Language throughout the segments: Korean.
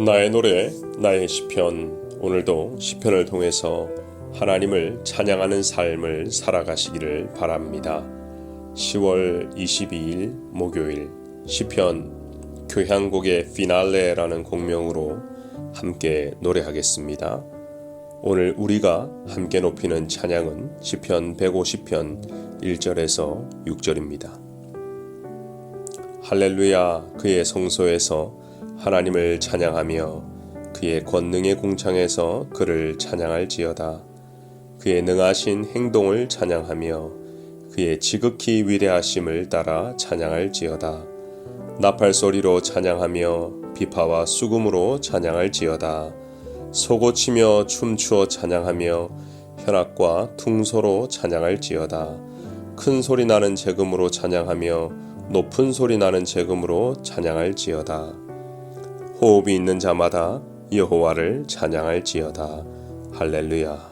나의 노래, 나의 시편. 오늘도 시편을 통해서 하나님을 찬양하는 삶을 살아가시기를 바랍니다. 10월 22일 목요일 시편 교향곡의 피날레라는 곡명으로 함께 노래하겠습니다. 오늘 우리가 함께 높이는 찬양은 시편 150편 1절에서 6절입니다. 할렐루야, 그의 성소에서 하나님을 찬양하며 그의 권능의 궁창에서 그를 찬양할지어다. 그의 능하신 행동을 찬양하며 그의 지극히 위대하심을 따라 찬양할지어다. 나팔소리로 찬양하며 비파와 수금으로 찬양할지어다. 소고치며 춤추어 찬양하며 현악과 퉁소로 찬양할지어다. 큰 소리 나는 제금으로 찬양하며 높은 소리 나는 제금으로 찬양할지어다. 호흡이 있는 자마다 여호와를 찬양할지어다. 할렐루야.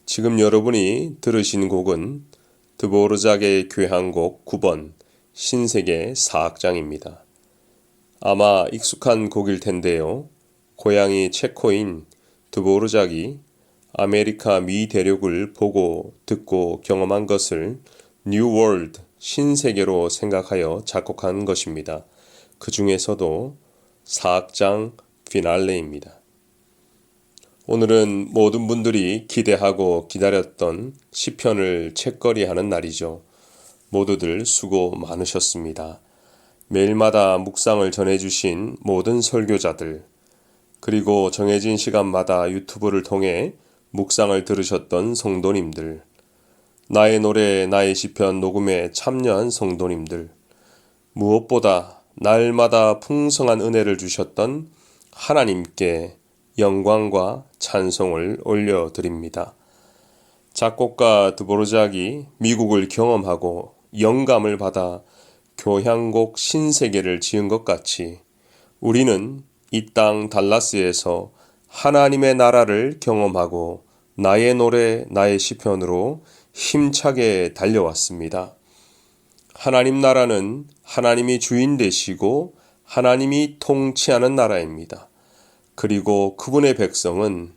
지금 여러분이 들으신 곡은 드보르작의 교향곡 9번 신세계 사악장입니다. 아마 익숙한 곡일 텐데요. 고향이 체코인 드보르작이 아메리카 미 대륙을 보고 듣고 경험한 것을 뉴 월드 신세계로 생각하여 작곡한 것입니다. 그 중에서도 사악장 피날레입니다. 오늘은 모든 분들이 기대하고 기다렸던 시편을 책거리하는 날이죠. 모두들 수고 많으셨습니다. 매일마다 묵상을 전해주신 모든 설교자들, 그리고 정해진 시간마다 유튜브를 통해 묵상을 들으셨던 성도님들, 나의 노래, 나의 시편 녹음에 참여한 성도님들, 무엇보다 날마다 풍성한 은혜를 주셨던 하나님께 영광과 찬송을 올려드립니다. 작곡가 드보르작이 미국을 경험하고 영감을 받아 교향곡 신세계를 지은 것 같이 우리는 이 땅 달라스에서 하나님의 나라를 경험하고 나의 노래, 나의 시편으로 힘차게 달려왔습니다. 하나님 나라는 하나님이 주인 되시고 하나님이 통치하는 나라입니다. 그리고 그분의 백성은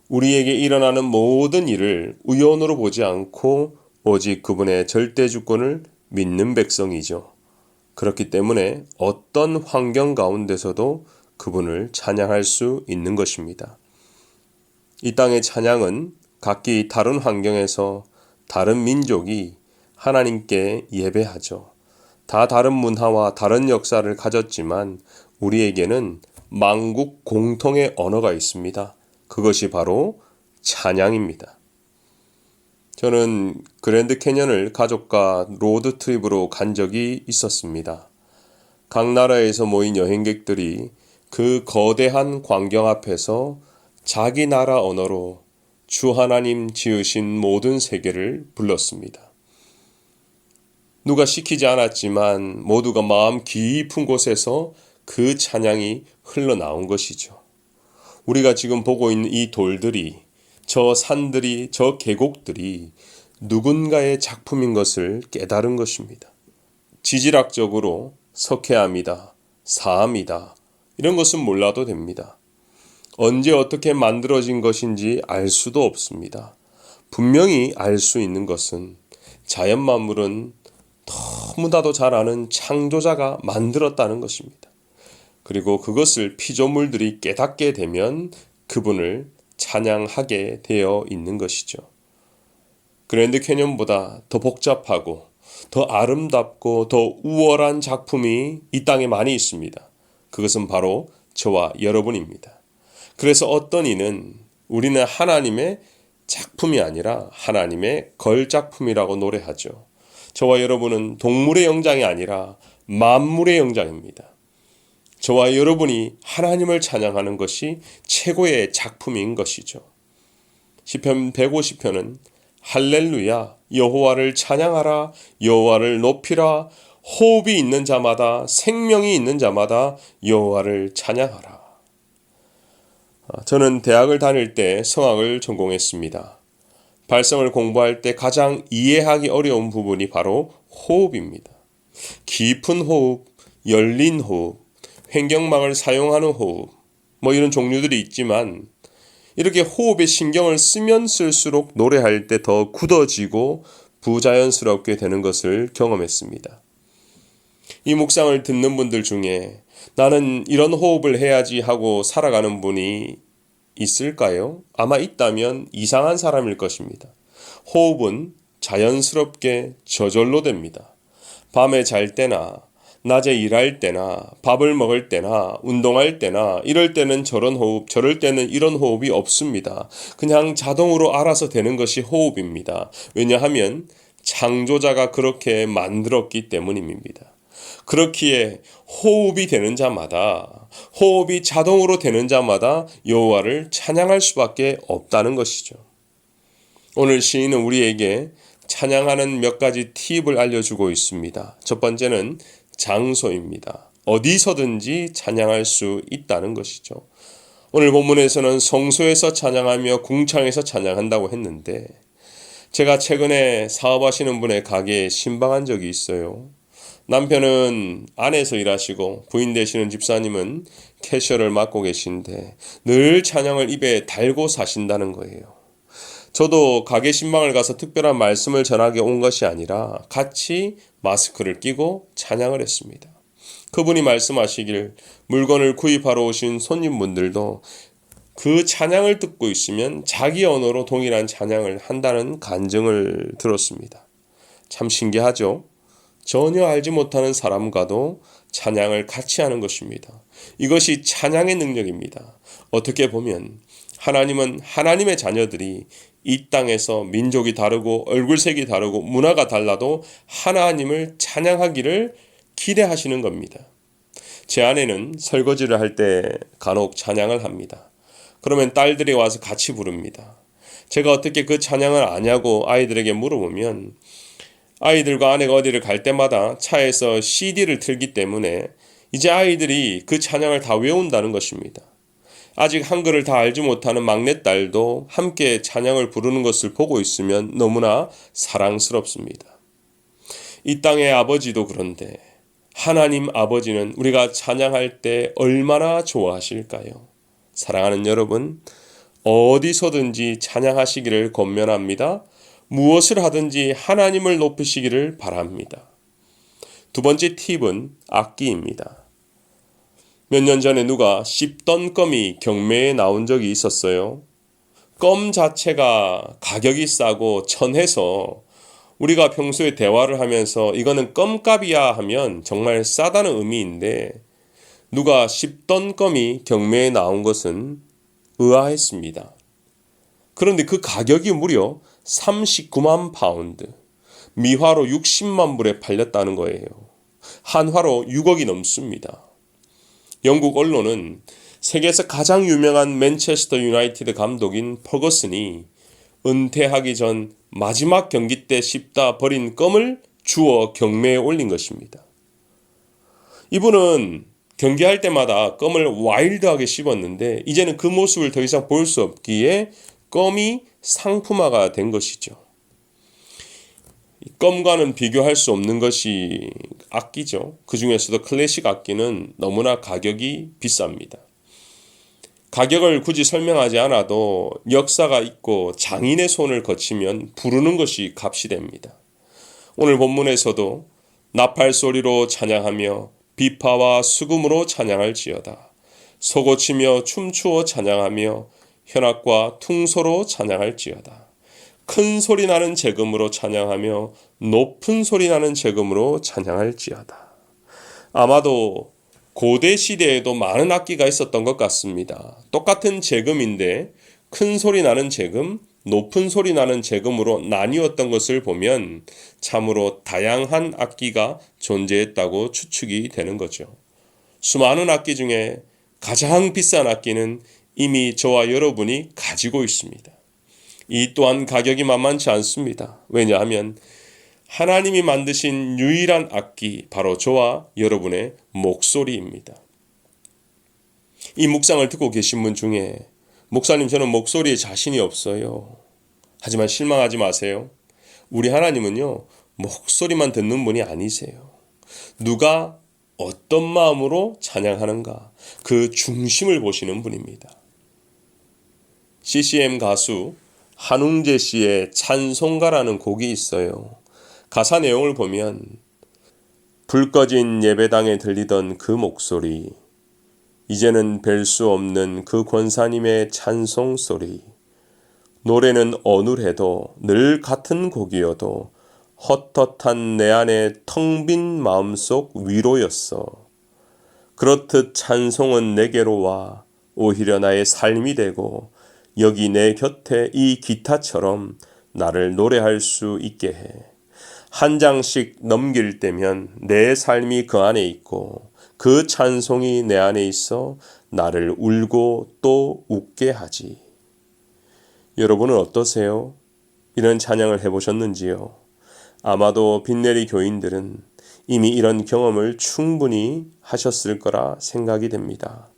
우리에게 일어나는 모든 일을 우연으로 보지 않고 오직 그분의 절대 주권을 믿는 백성이죠. 그렇기 때문에 어떤 환경 가운데서도 그분을 찬양할 수 있는 것입니다. 이 땅의 찬양은 각기 다른 환경에서 다른 민족이 하나님께 예배하죠. 다 다른 문화와 다른 역사를 가졌지만 우리에게는 만국 공통의 언어가 있습니다. 그것이 바로 찬양입니다. 저는 그랜드 캐년을 가족과 로드 트립으로 간 적이 있었습니다. 각 나라에서 모인 여행객들이 그 거대한 광경 앞에서 자기 나라 언어로 주 하나님 지으신 모든 세계를 불렀습니다. 누가 시키지 않았지만 모두가 마음 깊은 곳에서 그 찬양이 흘러나온 것이죠. 우리가 지금 보고 있는 이 돌들이, 저 산들이, 저 계곡들이 누군가의 작품인 것을 깨달은 것입니다. 지질학적으로 석회암이다, 사암이다, 이런 것은 몰라도 됩니다. 언제 어떻게 만들어진 것인지 알 수도 없습니다. 분명히 알 수 있는 것은 자연 만물은 너무나도 잘 아는 창조자가 만들었다는 것입니다. 그리고 그것을 피조물들이 깨닫게 되면 그분을 찬양하게 되어 있는 것이죠. 그랜드 캐년보다 더 복잡하고 더 아름답고 더 우월한 작품이 이 땅에 많이 있습니다. 그것은 바로 저와 여러분입니다. 그래서 어떤 이는 우리는 하나님의 작품이 아니라 하나님의 걸작품이라고 노래하죠. 저와 여러분은 동물의 영장이 아니라 만물의 영장입니다. 저와 여러분이 하나님을 찬양하는 것이 최고의 작품인 것이죠. 시편 150편은 할렐루야 여호와를 찬양하라 여호와를 높이라 호흡이 있는 자마다 생명이 있는 자마다 여호와를 찬양하라. 저는 대학을 다닐 때 성악을 전공했습니다. 발성을 공부할 때 가장 이해하기 어려운 부분이 바로 호흡입니다. 깊은 호흡, 열린 호흡, 횡격막을 사용하는 호흡, 이런 종류들이 있지만 이렇게 호흡에 신경을 쓰면 쓸수록 노래할 때 더 굳어지고 부자연스럽게 되는 것을 경험했습니다. 이 묵상을 듣는 분들 중에 나는 이런 호흡을 해야지 하고 살아가는 분이 있을까요? 아마 있다면 이상한 사람일 것입니다. 호흡은 자연스럽게 저절로 됩니다. 밤에 잘 때나 낮에 일할 때나 밥을 먹을 때나 운동할 때나 이럴 때는 저런 호흡, 저럴 때는 이런 호흡이 없습니다. 그냥 자동으로 알아서 되는 것이 호흡입니다. 왜냐하면 창조자가 그렇게 만들었기 때문입니다. 그렇기에 호흡이 되는 자마다, 호흡이 자동으로 되는 자마다 여호와를 찬양할 수밖에 없다는 것이죠. 오늘 시인은 우리에게 찬양하는 몇 가지 팁을 알려주고 있습니다. 첫 번째는 장소입니다. 어디서든지 찬양할 수 있다는 것이죠. 오늘 본문에서는 성소에서 찬양하며 궁창에서 찬양한다고 했는데 제가 최근에 사업하시는 분의 가게에 신방한 적이 있어요. 남편은 안에서 일하시고 부인 되시는 집사님은 캐셔를 맡고 계신데 늘 찬양을 입에 달고 사신다는 거예요. 저도 가게 신방을 가서 특별한 말씀을 전하게 온 것이 아니라 같이 마스크를 끼고 찬양을 했습니다. 그분이 말씀하시길 물건을 구입하러 오신 손님분들도 그 찬양을 듣고 있으면 자기 언어로 동일한 찬양을 한다는 간증을 들었습니다. 참 신기하죠? 전혀 알지 못하는 사람과도 찬양을 같이 하는 것입니다. 이것이 찬양의 능력입니다. 어떻게 보면 하나님은 하나님의 자녀들이 이 땅에서 민족이 다르고 얼굴색이 다르고 문화가 달라도 하나님을 찬양하기를 기대하시는 겁니다. 제 아내는 설거지를 할 때 간혹 찬양을 합니다. 그러면 딸들이 와서 같이 부릅니다. 제가 어떻게 그 찬양을 아냐고 아이들에게 물어보면 아이들과 아내가 어디를 갈 때마다 차에서 CD를 틀기 때문에 이제 아이들이 그 찬양을 다 외운다는 것입니다. 아직 한글을 다 알지 못하는 막내딸도 함께 찬양을 부르는 것을 보고 있으면 너무나 사랑스럽습니다. 이 땅의 아버지도 그런데 하나님 아버지는 우리가 찬양할 때 얼마나 좋아하실까요? 사랑하는 여러분, 어디서든지 찬양하시기를 권면합니다. 무엇을 하든지 하나님을 높이시기를 바랍니다. 두 번째 팁은 악기입니다. 몇 년 전에 누가 씹던 껌이 경매에 나온 적이 있었어요. 껌 자체가 가격이 싸고 천해서 우리가 평소에 대화를 하면서 이거는 껌값이야 하면 정말 싸다는 의미인데 누가 씹던 껌이 경매에 나온 것은 의아했습니다. 그런데 그 가격이 무려 39만 파운드, 미화로 60만 불에 팔렸다는 거예요. 한화로 6억이 넘습니다. 영국 언론은 세계에서 가장 유명한 맨체스터 유나이티드 감독인 퍼거슨이 은퇴하기 전 마지막 경기 때 씹다 버린 껌을 주워 경매에 올린 것입니다. 이분은 경기할 때마다 껌을 와일드하게 씹었는데 이제는 그 모습을 더 이상 볼 수 없기에 껌이 상품화가 된 것이죠. 껌과는 비교할 수 없는 것이 악기죠. 그 중에서도 클래식 악기는 너무나 가격이 비쌉니다. 가격을 굳이 설명하지 않아도 역사가 있고 장인의 손을 거치면 부르는 것이 값이 됩니다. 오늘 본문에서도 나팔 소리로 찬양하며 비파와 수금으로 찬양할지어다. 소고치며 춤추어 찬양하며 현악과 퉁소로 찬양할지어다. 큰 소리 나는 제금으로 찬양하며 높은 소리 나는 제금으로 찬양할지어다. 아마도 고대 시대에도 많은 악기가 있었던 것 같습니다. 똑같은 제금인데 큰 소리 나는 제금, 높은 소리 나는 재금으로 나뉘었던 것을 보면 참으로 다양한 악기가 존재했다고 추측이 되는 거죠. 수많은 악기 중에 가장 비싼 악기는 이미 저와 여러분이 가지고 있습니다. 이 또한 가격이 만만치 않습니다. 왜냐하면 하나님이 만드신 유일한 악기, 바로 저와 여러분의 목소리입니다. 이 묵상을 듣고 계신 분 중에 목사님, 저는 목소리에 자신이 없어요. 하지만 실망하지 마세요. 우리 하나님은요, 목소리만 듣는 분이 아니세요. 누가 어떤 마음으로 찬양하는가, 그 중심을 보시는 분입니다. CCM 가수 한웅재 씨의 찬송가라는 곡이 있어요. 가사 내용을 보면 불 꺼진 예배당에 들리던 그 목소리, 이제는 뵐 수 없는 그 권사님의 찬송 소리, 노래는 어눌해도 늘 같은 곡이어도 헛헛한 내 안의 텅 빈 마음속 위로였어. 그렇듯 찬송은 내게로 와 오히려 나의 삶이 되고 여기 내 곁에 이 기타처럼 나를 노래할 수 있게 해. 한 장씩 넘길 때면 내 삶이 그 안에 있고 그 찬송이 내 안에 있어 나를 울고 또 웃게 하지. 여러분은 어떠세요? 이런 찬양을 해보셨는지요? 아마도 빈내리 교인들은 이미 이런 경험을 충분히 하셨을 거라 생각이 됩니다.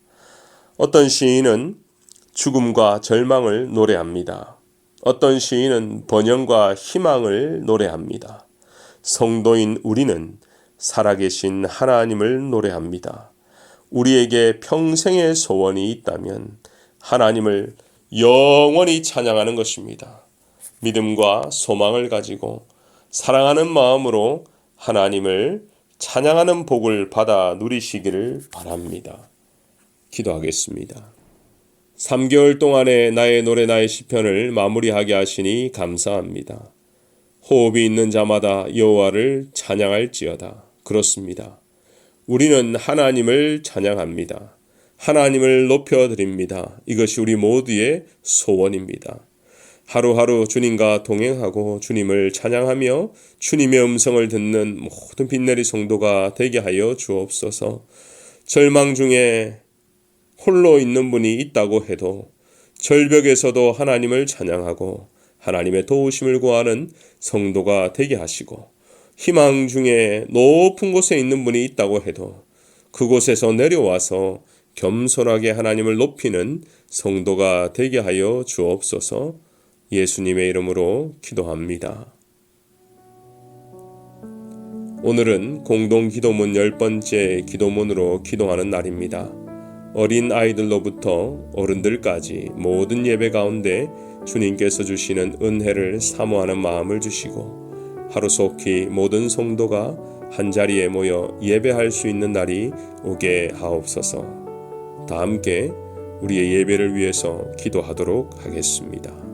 어떤 시인은 죽음과 절망을 노래합니다. 어떤 시인은 번영과 희망을 노래합니다. 성도인 우리는 살아계신 하나님을 노래합니다. 우리에게 평생의 소원이 있다면 하나님을 영원히 찬양하는 것입니다. 믿음과 소망을 가지고 사랑하는 마음으로 하나님을 찬양하는 복을 받아 누리시기를 바랍니다. 기도하겠습니다. 3개월 동안의 나의 노래 나의 시편을 마무리하게 하시니 감사합니다. 호흡이 있는 자마다 여호와를 찬양할지어다. 그렇습니다. 우리는 하나님을 찬양합니다. 하나님을 높여드립니다. 이것이 우리 모두의 소원입니다. 하루하루 주님과 동행하고 주님을 찬양하며 주님의 음성을 듣는 모든 빈내리 성도가 되게 하여 주옵소서. 절망 중에 홀로 있는 분이 있다고 해도 절벽에서도 하나님을 찬양하고 하나님의 도우심을 구하는 성도가 되게 하시고, 희망 중에 높은 곳에 있는 분이 있다고 해도 그곳에서 내려와서 겸손하게 하나님을 높이는 성도가 되게 하여 주옵소서. 예수님의 이름으로 기도합니다. 오늘은 공동기도문 10번째 기도문으로 기도하는 날입니다. 어린 아이들로부터 어른들까지 모든 예배 가운데 주님께서 주시는 은혜를 사모하는 마음을 주시고 하루속히 모든 성도가 한자리에 모여 예배할 수 있는 날이 오게 하옵소서. 다 함께 우리의 예배를 위해서 기도하도록 하겠습니다.